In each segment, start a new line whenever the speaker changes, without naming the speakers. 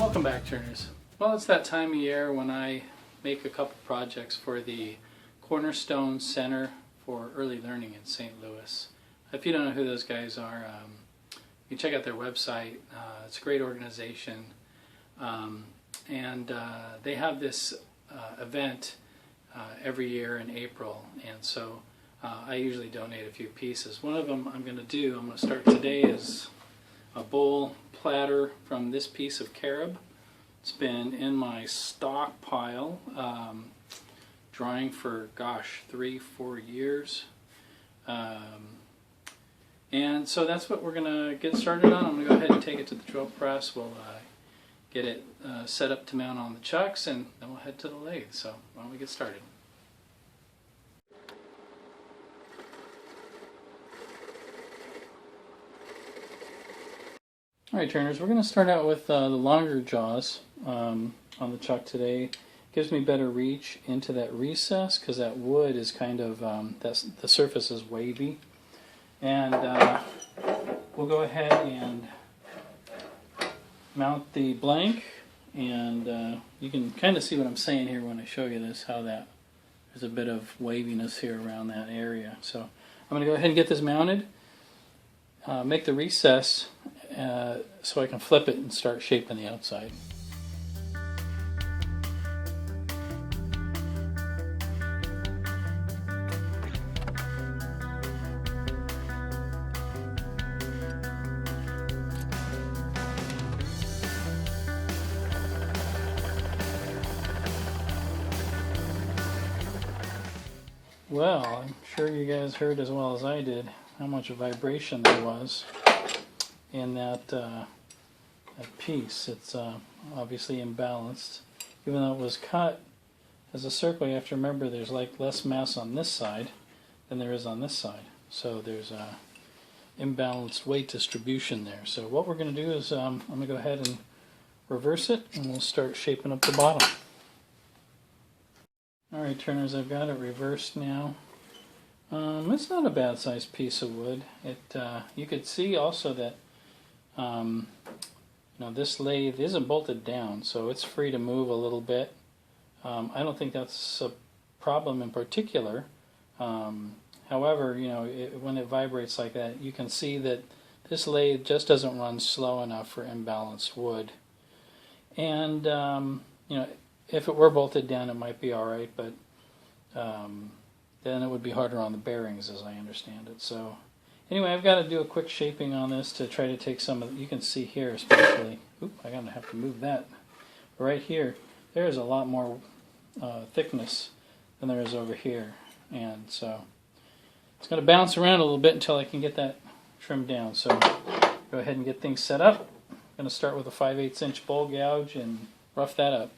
Welcome back, Turners. Well, it's that time of year when I make a couple projects for the Cornerstone Center for Early Learning in St. Louis. If you don't know who those guys are, you can check out their website. It's a great organization, and they have this event every year in April, and so I usually donate a few pieces. One of them I'm going to start today is a bowl platter from this piece of Carob. It's been in my stockpile, drying for, gosh, 3-4 years. And so that's what we're going to get started on. I'm going to go ahead and take it to the drill press. We'll get it set up to mount on the chucks, and then we'll head to the lathe. So why don't we get started? Alright, Turners, we're going to start out with the longer jaws on the chuck today. Gives me better reach into that recess because that wood is kind of, the surface is wavy. And we'll go ahead and mount the blank, and you can kind of see what I'm saying here when I show you this, how that there's a bit of waviness here around that area. So I'm going to go ahead and get this mounted, make the recess so I can flip it and start shaping the outside. Well, I'm sure you guys heard as well as I did how much vibration there was in that piece. It's obviously imbalanced. Even though it was cut as a circle, you have to remember there's like less mass on this side than there is on this side. So there's a imbalanced weight distribution there. So what we're going to do is I'm going to go ahead and reverse it, and we'll start shaping up the bottom. Alright, Turners, I've got it reversed now. It's not a bad sized piece of wood. You could see also that this lathe isn't bolted down, so it's free to move a little bit. I don't think that's a problem in particular. However, when it vibrates like that, you can see that this lathe just doesn't run slow enough for imbalanced wood. And if it were bolted down, it might be alright, but then it would be harder on the bearings, as I understand it. So anyway, I've got to do a quick shaping on this to try to take some of, you can see here especially, I'm going to have to move that. Right here, there's a lot more thickness than there is over here. And so it's going to bounce around a little bit until I can get that trimmed down. So go ahead and get things set up. I'm going to start with a 5/8 inch bowl gouge and rough that up.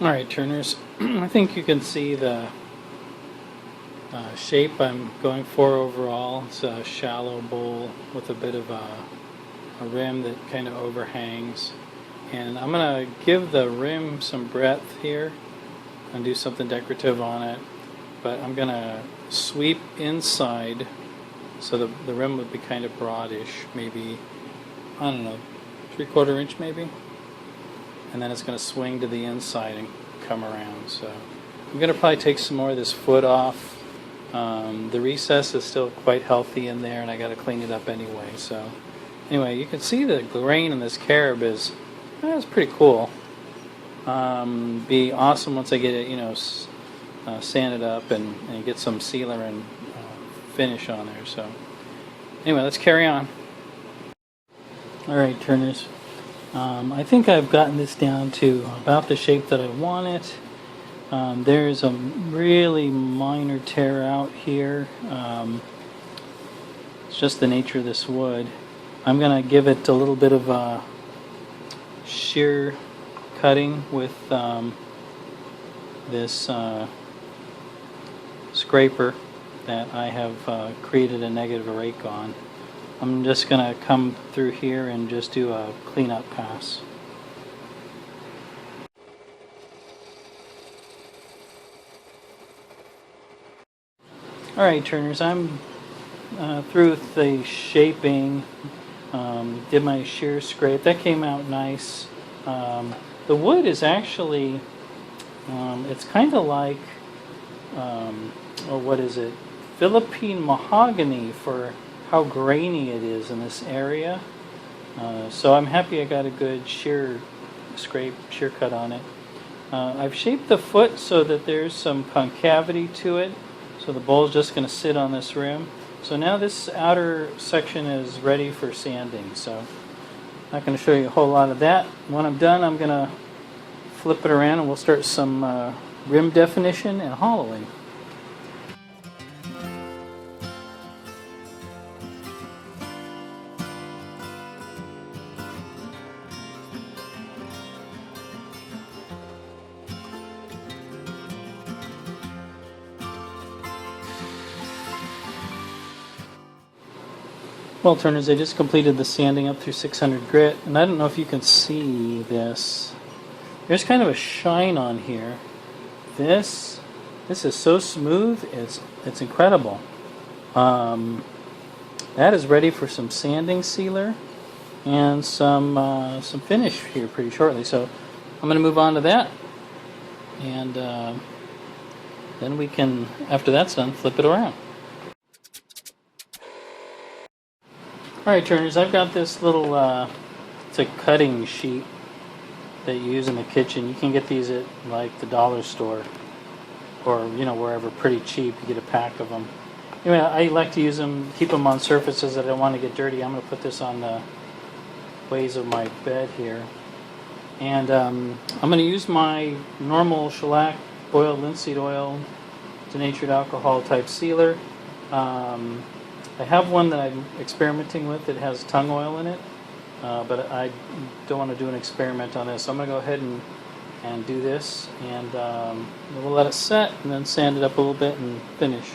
Alright, Turners, I think you can see the shape I'm going for overall. It's a shallow bowl with a bit of a rim that kind of overhangs. And I'm going to give the rim some breadth here and do something decorative on it. But I'm going to sweep inside so the rim would be kind of broadish, maybe, I don't know, 3/4 inch maybe. And then it's going to swing to the inside and come around. So I'm going to probably take some more of this foot off. The recess is still quite healthy in there, and I got to clean it up anyway. So anyway, you can see the grain in this Carob is pretty cool. Be awesome once I get it, sand it up and get some sealer and finish on there. So anyway, let's carry on. Alright, Turners, I think I've gotten this down to about the shape that I want it. There's a really minor tear out here. It's just the nature of this wood. I'm going to give it a little bit of a shear cutting with this scraper that I have created a negative rake on. I'm just going to come through here and just do a cleanup pass. Alright, turners, I'm through with the shaping. Did my shear scrape. That came out nice. The wood is actually, it's kind of like, what is it? Philippine mahogany for how grainy it is in this area. So I'm happy I got a good shear cut on it. I've shaped the foot so that there's some concavity to it. So the bowl's just going to sit on this rim. So now this outer section is ready for sanding. So I'm not going to show you a whole lot of that. When I'm done, I'm going to flip it around and we'll start some rim definition and hollowing. Well, turners, I just completed the sanding up through 600 grit, and I don't know if you can see this. There's kind of a shine on here. This is so smooth, it's incredible. That is ready for some sanding sealer and some finish here pretty shortly. So I'm going to move on to that, and then we can, after that's done, flip it around. Alright, turners, I've got this little, it's a cutting sheet that you use in the kitchen. You can get these at like the dollar store or, you know, wherever, pretty cheap. You get a pack of them. Anyway, I like to use them, keep them on surfaces that I don't want to get dirty. I'm going to put this on the ways of my bed here. And I'm going to use my normal shellac boiled linseed oil, denatured alcohol type sealer. I have one that I'm experimenting with that has tung oil in it, but I don't want to do an experiment on this. So I'm going to go ahead and do this, and we'll let it set and then sand it up a little bit and finish.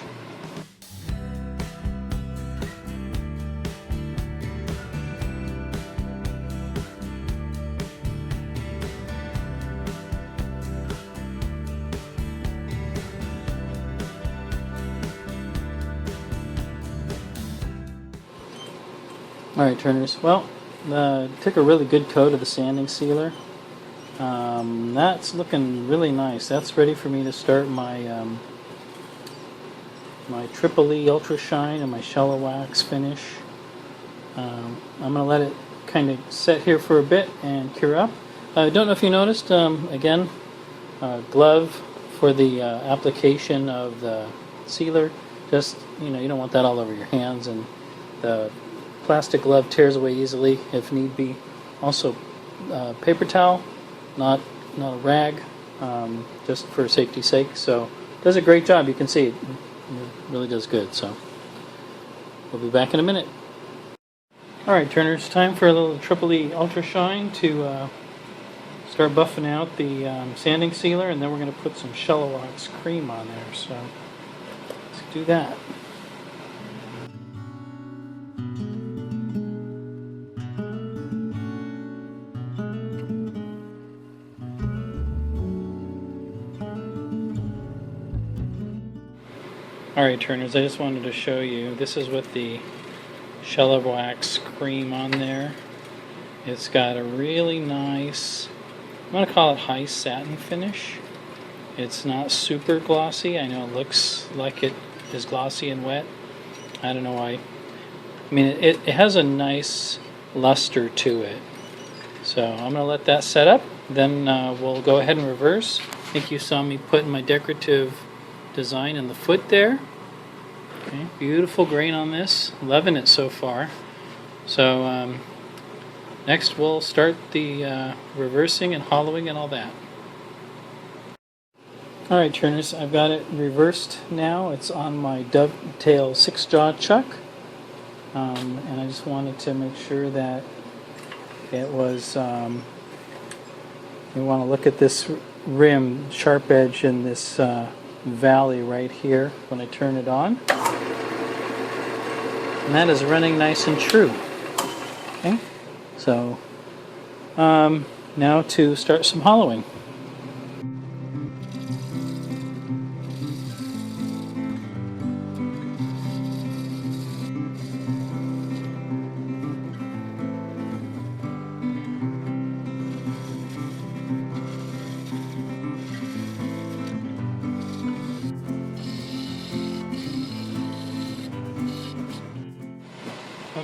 Alright, turners, well, took a really good coat of the sanding sealer. That's looking really nice. That's ready for me to start my my Triple E Ultra Shine and my Shallow Wax finish. I'm going to let it kind of set here for a bit and cure up. I don't know if you noticed, again, glove for the application of the sealer. Just, you know, you don't want that all over your hands, and the plastic glove tears away easily if need be. Also, paper towel, not a rag, just for safety's sake. So, does a great job. You can see it really does good. So, we'll be back in a minute. All right, turners, time for a little Triple E Ultra Shine to start buffing out the sanding sealer, and then we're going to put some Shallow Wax cream on there. So, let's do that. Alright, turners, I just wanted to show you, this is with the Shallow Wax cream on there. It's got a really nice, I'm going to call it high satin finish. It's not super glossy. I know it looks like it is glossy and wet. I don't know why. I mean, it has a nice luster to it. So I'm going to let that set up. Then we'll go ahead and reverse. I think you saw me putting my decorative design in the foot there. Okay, beautiful grain on this. Loving it so far. So next we'll start the reversing and hollowing and all that. Alright turners, I've got it reversed now. It's on my dovetail 6-jaw chuck. And I just wanted to make sure that it was, you want to look at this rim, sharp edge in this valley right here when I turn it on. And that is running nice and true. Okay, so now to start some hollowing.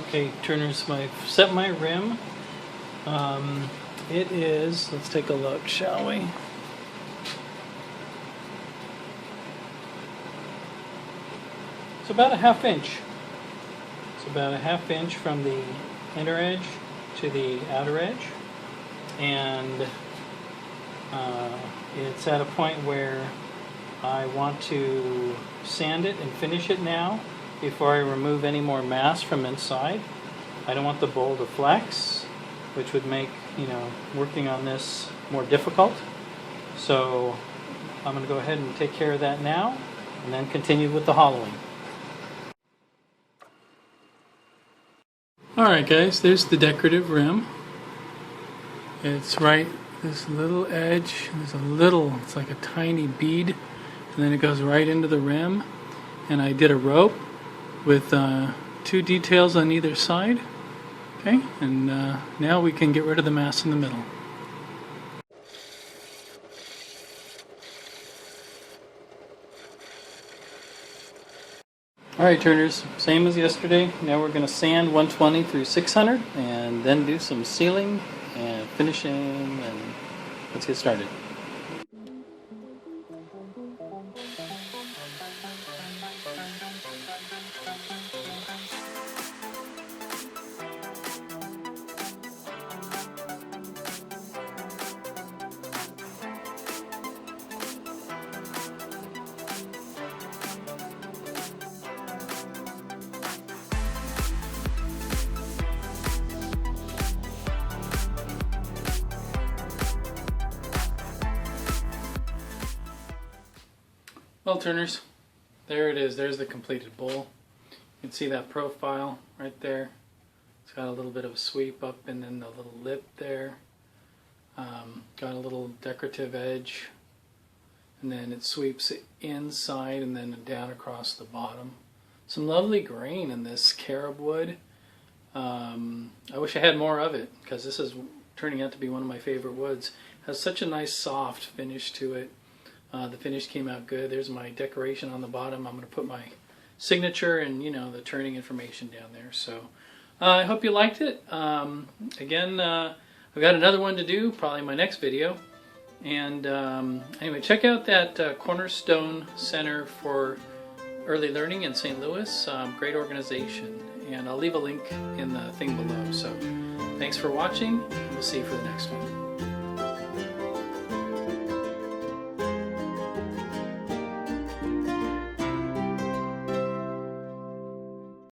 Okay, turners, I've set my rim. It is, let's take a look, shall we? It's about a 1/2 inch. It's about a 1/2 inch from the inner edge to the outer edge. And it's at a point where I want to sand it and finish it now before I remove any more mass from inside. I don't want the bowl to flex, which would make, working on this more difficult. So I'm going to go ahead and take care of that now and then continue with the hollowing. Alright guys, there's the decorative rim. It's right, this little edge, there's a little, it's like a tiny bead, and then it goes right into the rim. And I did a rope with 2 details on either side. Okay, and now we can get rid of the mass in the middle. Alright turners, same as yesterday. Now we're going to sand 120 through 600 and then do some sealing and finishing, and let's get started. Well turners, there it is. There's the completed bowl. You can see that profile right there. It's got a little bit of a sweep up and then the little lip there. Got a little decorative edge, and then it sweeps inside and then down across the bottom. Some lovely grain in this carob wood. I wish I had more of it because this is turning out to be one of my favorite woods. It has such a nice soft finish to it. The finish came out good. There's my decoration on the bottom. I'm going to put my signature and the turning information down there. So I hope you liked it. Again, I've got another one to do, probably my next video. And anyway, check out that Cornerstone Center for Early Learning in St. Louis. Great organization. And I'll leave a link in the thing below. So thanks for watching. We'll see you for the next one.